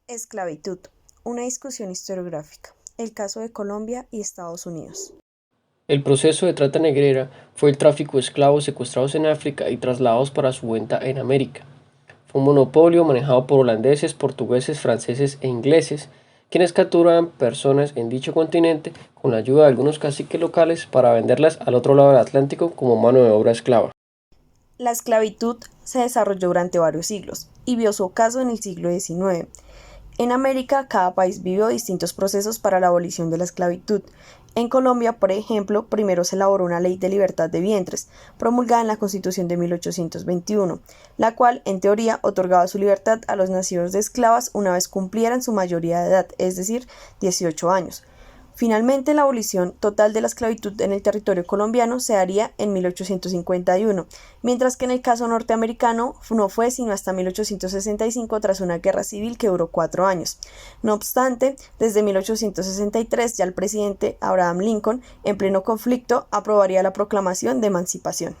Esclavitud, una discusión historiográfica. El caso de Colombia y Estados Unidos. El proceso de trata negrera fue el tráfico de esclavos secuestrados en África y trasladados para su venta en América. Fue un monopolio manejado por holandeses, portugueses, franceses e ingleses, quienes capturaban personas en dicho continente con la ayuda de algunos caciques locales para venderlas al otro lado del Atlántico como mano de obra esclava. La esclavitud se desarrolló durante varios siglos y vio su ocaso en el siglo XIX. En América, cada país vivió distintos procesos para la abolición de la esclavitud. En Colombia, por ejemplo, primero se elaboró una ley de libertad de vientres, promulgada en la Constitución de 1821, la cual, en teoría, otorgaba su libertad a los nacidos de esclavas una vez cumplieran su mayoría de edad, es decir, 18 años. Finalmente, la abolición total de la esclavitud en el territorio colombiano se haría en 1851, mientras que en el caso norteamericano no fue sino hasta 1865 tras una guerra civil que duró 4 años. No obstante, desde 1863 ya el presidente Abraham Lincoln, en pleno conflicto, aprobaría la proclamación de emancipación.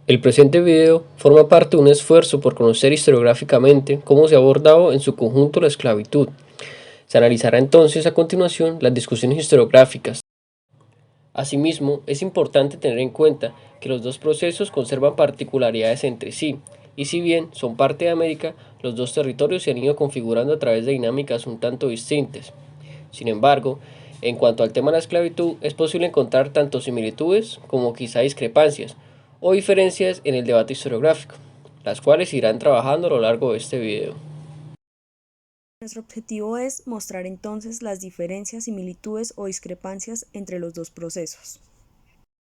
El presente video forma parte de un esfuerzo por conocer historiográficamente cómo se ha abordado en su conjunto la esclavitud. Se analizará entonces a continuación las discusiones historiográficas. Asimismo, es importante tener en cuenta que los dos procesos conservan particularidades entre sí, y si bien son parte de América, los dos territorios se han ido configurando a través de dinámicas un tanto distintas. Sin embargo, en cuanto al tema de la esclavitud, es posible encontrar tanto similitudes como quizá discrepancias o diferencias en el debate historiográfico, las cuales se irán trabajando a lo largo de este video. Nuestro objetivo es mostrar entonces las diferencias, similitudes o discrepancias entre los dos procesos.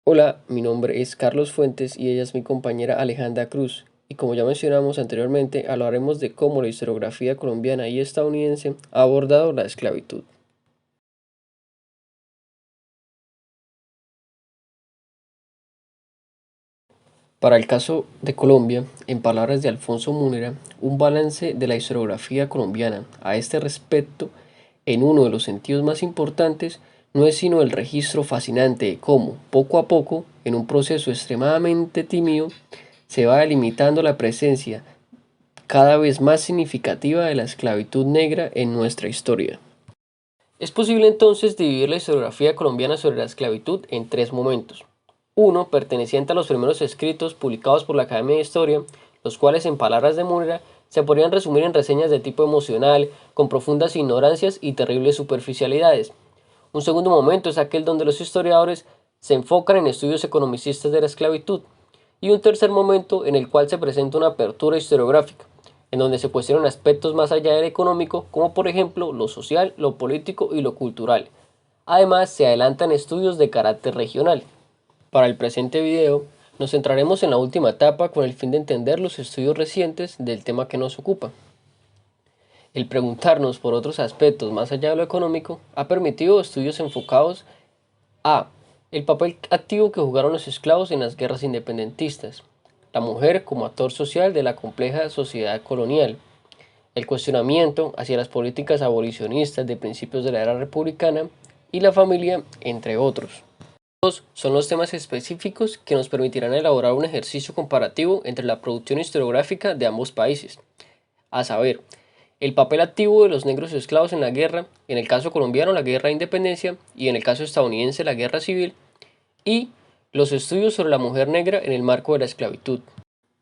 Hola, mi nombre es Carlos Fuentes y ella es mi compañera Alejandra Cruz. Y como ya mencionamos anteriormente, hablaremos de cómo la historiografía colombiana y estadounidense ha abordado la esclavitud. Para el caso de Colombia, en palabras de Alfonso Múnera, un balance de la historiografía colombiana a este respecto, en uno de los sentidos más importantes, no es sino el registro fascinante de cómo, poco a poco, en un proceso extremadamente tímido, se va delimitando la presencia cada vez más significativa de la esclavitud negra en nuestra historia. Es posible entonces dividir la historiografía colombiana sobre la esclavitud en tres momentos. Uno, perteneciente a los primeros escritos publicados por la Academia de Historia, los cuales en palabras de Múnera se podrían resumir en reseñas de tipo emocional, con profundas ignorancias y terribles superficialidades. Un segundo momento es aquel donde los historiadores se enfocan en estudios economicistas de la esclavitud. Y un tercer momento en el cual se presenta una apertura historiográfica, en donde se cuestionan aspectos más allá del económico, como por ejemplo lo social, lo político y lo cultural. Además, se adelantan estudios de carácter regional. Para el presente video, nos centraremos en la última etapa con el fin de entender los estudios recientes del tema que nos ocupa. El preguntarnos por otros aspectos más allá de lo económico ha permitido estudios enfocados a el papel activo que jugaron los esclavos en las guerras independentistas, la mujer como actor social de la compleja sociedad colonial, el cuestionamiento hacia las políticas abolicionistas de principios de la era republicana y la familia, entre otros. Estos son los temas específicos que nos permitirán elaborar un ejercicio comparativo entre la producción historiográfica de ambos países, a saber, el papel activo de los negros esclavos en la guerra, en el caso colombiano la guerra de independencia y en el caso estadounidense la guerra civil, y los estudios sobre la mujer negra en el marco de la esclavitud.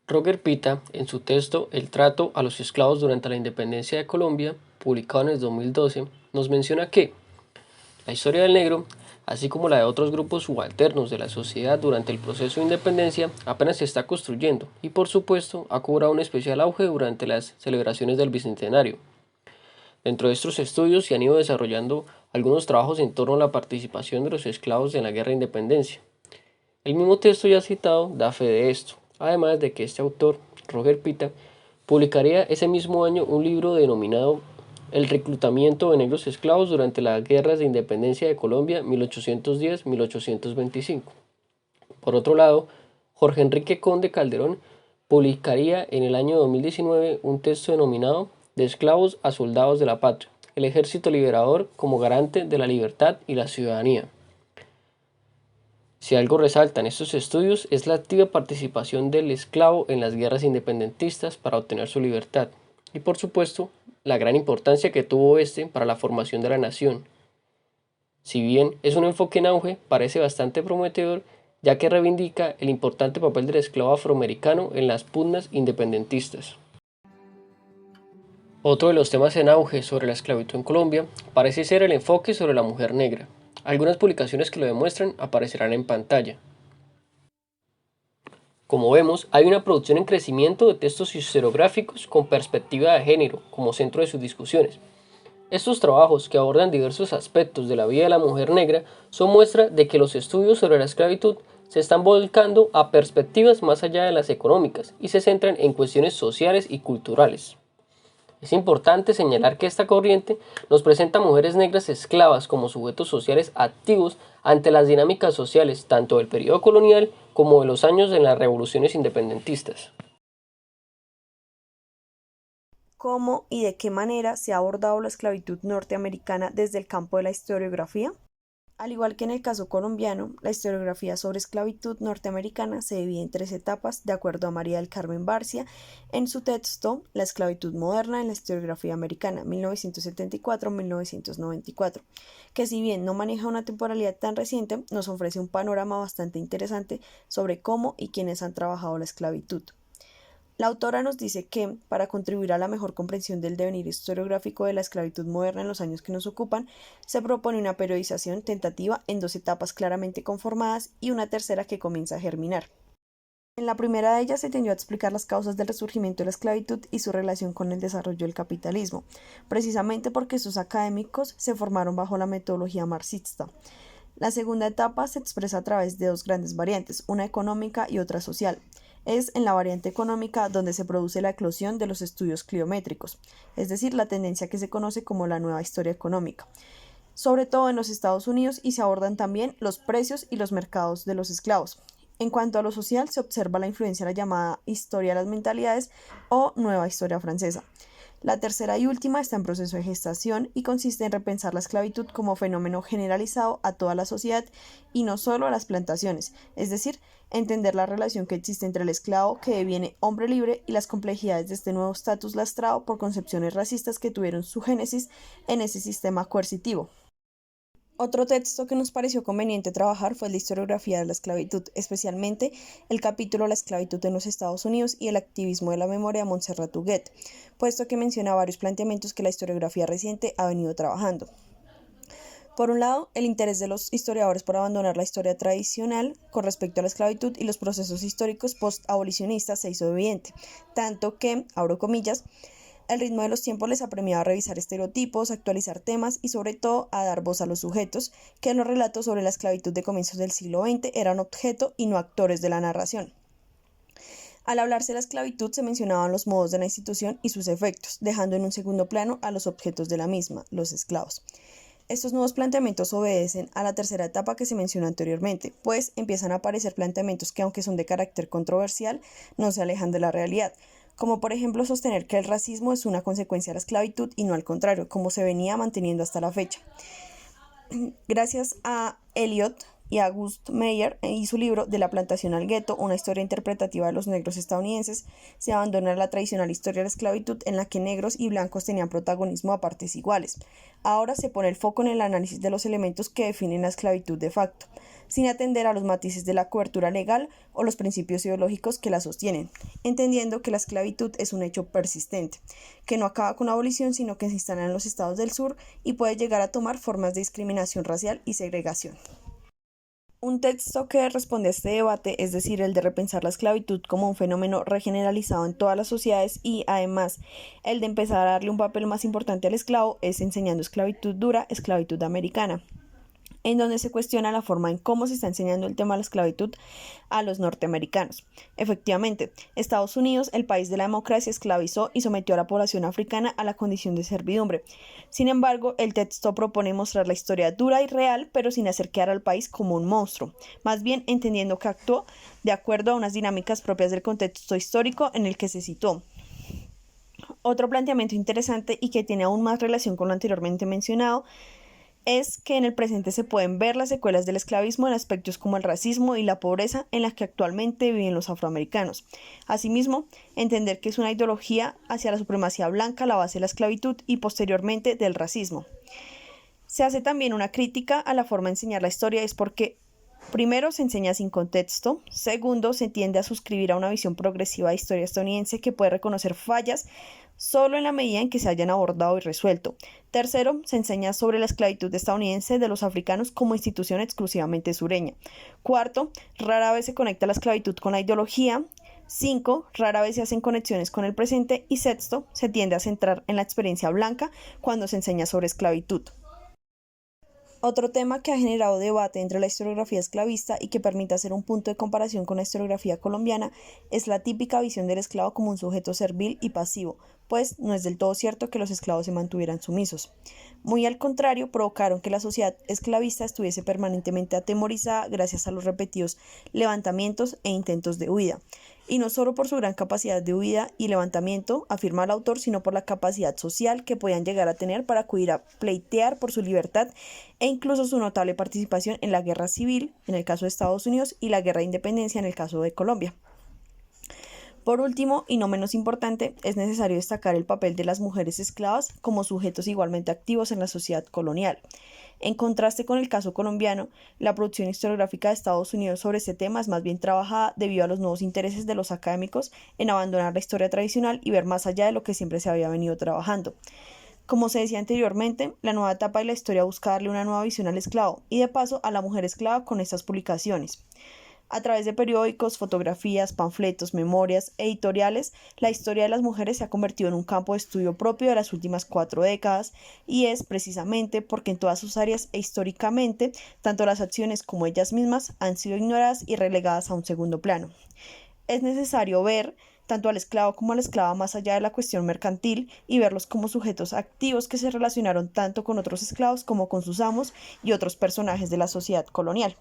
Roger Pita, en su texto El trato a los esclavos durante la independencia de Colombia, publicado en el 2012, nos menciona que la historia del negro, así como la de otros grupos subalternos de la sociedad durante el proceso de independencia, apenas se está construyendo y por supuesto ha cobrado un especial auge durante las celebraciones del Bicentenario. Dentro de estos estudios se han ido desarrollando algunos trabajos en torno a la participación de los esclavos en la guerra de independencia. El mismo texto ya citado da fe de esto, además de que este autor, Roger Pita, publicaría ese mismo año un libro denominado El reclutamiento de negros esclavos durante las guerras de independencia de Colombia 1810-1825. Por otro lado, Jorge Enrique Conde Calderón publicaría en el año 2019 un texto denominado De esclavos a soldados de la patria, el ejército liberador como garante de la libertad y la ciudadanía. Si algo resalta en estos estudios es la activa participación del esclavo en las guerras independentistas para obtener su libertad y por supuesto la gran importancia que tuvo este para la formación de la nación. Si bien es un enfoque en auge, parece bastante prometedor, ya que reivindica el importante papel del esclavo afroamericano en las pugnas independentistas. Otro de los temas en auge sobre la esclavitud en Colombia parece ser el enfoque sobre la mujer negra. Algunas publicaciones que lo demuestran aparecerán en pantalla. Como vemos, hay una producción en crecimiento de textos historiográficos con perspectiva de género como centro de sus discusiones. Estos trabajos, que abordan diversos aspectos de la vida de la mujer negra, son muestra de que los estudios sobre la esclavitud se están volcando a perspectivas más allá de las económicas y se centran en cuestiones sociales y culturales. Es importante señalar que esta corriente nos presenta a mujeres negras esclavas como sujetos sociales activos ante las dinámicas sociales tanto del periodo colonial como de los años de las revoluciones independentistas. ¿Cómo y de qué manera se ha abordado la esclavitud norteamericana desde el campo de la historiografía? Al igual que en el caso colombiano, la historiografía sobre esclavitud norteamericana se divide en tres etapas, de acuerdo a María del Carmen Barcia en su texto La esclavitud moderna en la historiografía americana, 1974-1994, que si bien no maneja una temporalidad tan reciente, nos ofrece un panorama bastante interesante sobre cómo y quiénes han trabajado la esclavitud. La autora nos dice que, para contribuir a la mejor comprensión del devenir historiográfico de la esclavitud moderna en los años que nos ocupan, se propone una periodización tentativa en dos etapas claramente conformadas y una tercera que comienza a germinar. En la primera de ellas se tendió a explicar las causas del resurgimiento de la esclavitud y su relación con el desarrollo del capitalismo, precisamente porque sus académicos se formaron bajo la metodología marxista. La segunda etapa se expresa a través de dos grandes variantes, una económica y otra social. Es en la variante económica donde se produce la eclosión de los estudios cliométricos, es decir, la tendencia que se conoce como la nueva historia económica, sobre todo en los Estados Unidos, y se abordan también los precios y los mercados de los esclavos. En cuanto a lo social, se observa la influencia de la llamada historia de las mentalidades o nueva historia francesa. La tercera y última está en proceso de gestación y consiste en repensar la esclavitud como fenómeno generalizado a toda la sociedad y no solo a las plantaciones, es decir, entender la relación que existe entre el esclavo que deviene hombre libre y las complejidades de este nuevo estatus lastrado por concepciones racistas que tuvieron su génesis en ese sistema coercitivo. Otro texto que nos pareció conveniente trabajar fue la historiografía de la esclavitud, especialmente el capítulo La esclavitud en los Estados Unidos y el activismo de la memoria de Montserrat Huguet, puesto que menciona varios planteamientos que la historiografía reciente ha venido trabajando. Por un lado, el interés de los historiadores por abandonar la historia tradicional con respecto a la esclavitud y los procesos históricos post-abolicionistas se hizo evidente, tanto que, abro comillas, el ritmo de los tiempos les apremiaba a revisar estereotipos, actualizar temas y sobre todo a dar voz a los sujetos, que en los relatos sobre la esclavitud de comienzos del siglo XX eran objeto y no actores de la narración. Al hablarse de la esclavitud se mencionaban los modos de la institución y sus efectos, dejando en un segundo plano a los objetos de la misma, los esclavos. Estos nuevos planteamientos obedecen a la tercera etapa que se mencionó anteriormente, pues empiezan a aparecer planteamientos que, aunque son de carácter controversial, no se alejan de la realidad, como por ejemplo sostener que el racismo es una consecuencia de la esclavitud y no al contrario, como se venía manteniendo hasta la fecha. Gracias a Eliot y August Meyer y su libro De la plantación al gueto, una historia interpretativa de los negros estadounidenses, se abandona la tradicional historia de la esclavitud en la que negros y blancos tenían protagonismo a partes iguales. Ahora se pone el foco en el análisis de los elementos que definen la esclavitud de facto, sin atender a los matices de la cobertura legal o los principios ideológicos que la sostienen, entendiendo que la esclavitud es un hecho persistente, que no acaba con la abolición, sino que se instala en los estados del sur y puede llegar a tomar formas de discriminación racial y segregación. Un texto que responde a este debate, es decir, el de repensar la esclavitud como un fenómeno regeneralizado en todas las sociedades y, además, el de empezar a darle un papel más importante al esclavo, es Enseñando esclavitud dura, esclavitud americana, en donde se cuestiona la forma en cómo se está enseñando el tema de la esclavitud a los norteamericanos. Efectivamente, Estados Unidos, el país de la democracia, esclavizó y sometió a la población africana a la condición de servidumbre. Sin embargo, el texto propone mostrar la historia dura y real, pero sin hacer quedar al país como un monstruo, más bien entendiendo que actuó de acuerdo a unas dinámicas propias del contexto histórico en el que se situó. Otro planteamiento interesante y que tiene aún más relación con lo anteriormente mencionado es que en el presente se pueden ver las secuelas del esclavismo en aspectos como el racismo y la pobreza en la que actualmente viven los afroamericanos. Asimismo, entender que es una ideología hacia la supremacía blanca la base de la esclavitud y posteriormente del racismo. Se hace también una crítica a la forma de enseñar la historia, es porque primero se enseña sin contexto, segundo se tiende a suscribir a una visión progresiva de historia estadounidense que puede reconocer fallas solo en la medida en que se hayan abordado y resuelto. Tercero, se enseña sobre la esclavitud estadounidense de los africanos como institución exclusivamente sureña. Cuarto, rara vez se conecta la esclavitud con la ideología. 5. Rara vez se hacen conexiones con el presente. Y sexto, se tiende a centrar en la experiencia blanca cuando se enseña sobre esclavitud. Otro tema que ha generado debate entre la historiografía esclavista y que permite hacer un punto de comparación con la historiografía colombiana es la típica visión del esclavo como un sujeto servil y pasivo, pues no es del todo cierto que los esclavos se mantuvieran sumisos. Muy al contrario, provocaron que la sociedad esclavista estuviese permanentemente atemorizada gracias a los repetidos levantamientos e intentos de huida. Y no solo por su gran capacidad de huida y levantamiento, afirma el autor, sino por la capacidad social que podían llegar a tener para acudir a pleitear por su libertad e incluso su notable participación en la guerra civil, en el caso de Estados Unidos, y la guerra de independencia, en el caso de Colombia. Por último, y no menos importante, es necesario destacar el papel de las mujeres esclavas como sujetos igualmente activos en la sociedad colonial. En contraste con el caso colombiano, la producción historiográfica de Estados Unidos sobre este tema es más bien trabajada debido a los nuevos intereses de los académicos en abandonar la historia tradicional y ver más allá de lo que siempre se había venido trabajando. Como se decía anteriormente, la nueva etapa de la historia busca darle una nueva visión al esclavo y de paso a la mujer esclava con estas publicaciones. A través de periódicos, fotografías, panfletos, memorias, editoriales, la historia de las mujeres se ha convertido en un campo de estudio propio de las últimas 4 décadas y es precisamente porque en todas sus áreas e históricamente, tanto las acciones como ellas mismas han sido ignoradas y relegadas a un segundo plano. Es necesario ver tanto al esclavo como a la esclava más allá de la cuestión mercantil y verlos como sujetos activos que se relacionaron tanto con otros esclavos como con sus amos y otros personajes de la sociedad colonial.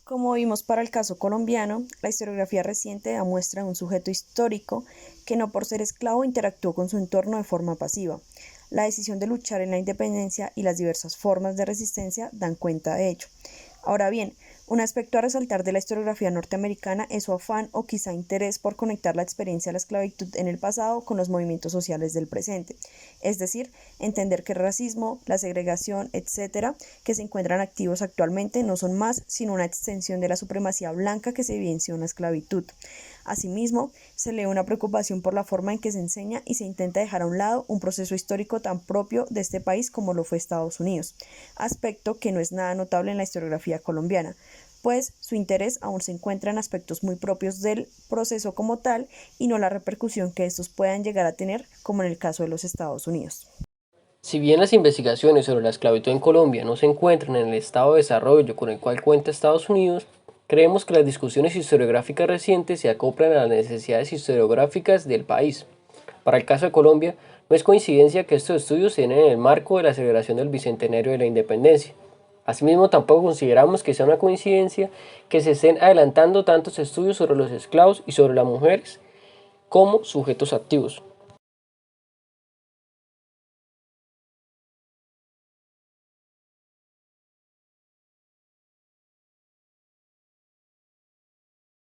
Como vimos para el caso colombiano, la historiografía reciente da muestra de un sujeto histórico que no por ser esclavo interactuó con su entorno de forma pasiva. La decisión de luchar en la independencia y las diversas formas de resistencia dan cuenta de ello. Ahora bien, un aspecto a resaltar de la historiografía norteamericana es su afán o quizá interés por conectar la experiencia de la esclavitud en el pasado con los movimientos sociales del presente, es decir, entender que el racismo, la segregación, etcétera, que se encuentran activos actualmente no son más sino una extensión de la supremacía blanca que se evidenció en la esclavitud. Asimismo, se lee una preocupación por la forma en que se enseña y se intenta dejar a un lado un proceso histórico tan propio de este país como lo fue Estados Unidos, aspecto que no es nada notable en la historiografía colombiana, pues su interés aún se encuentra en aspectos muy propios del proceso como tal y no la repercusión que estos puedan llegar a tener, como en el caso de los Estados Unidos. Si bien las investigaciones sobre la esclavitud en Colombia no se encuentran en el estado de desarrollo con el cual cuenta Estados Unidos, creemos que las discusiones historiográficas recientes se acoplan a las necesidades historiográficas del país. Para el caso de Colombia, no es coincidencia que estos estudios se den en el marco de la celebración del Bicentenario de la Independencia. Asimismo, tampoco consideramos que sea una coincidencia que se estén adelantando tantos estudios sobre los esclavos y sobre las mujeres como sujetos activos.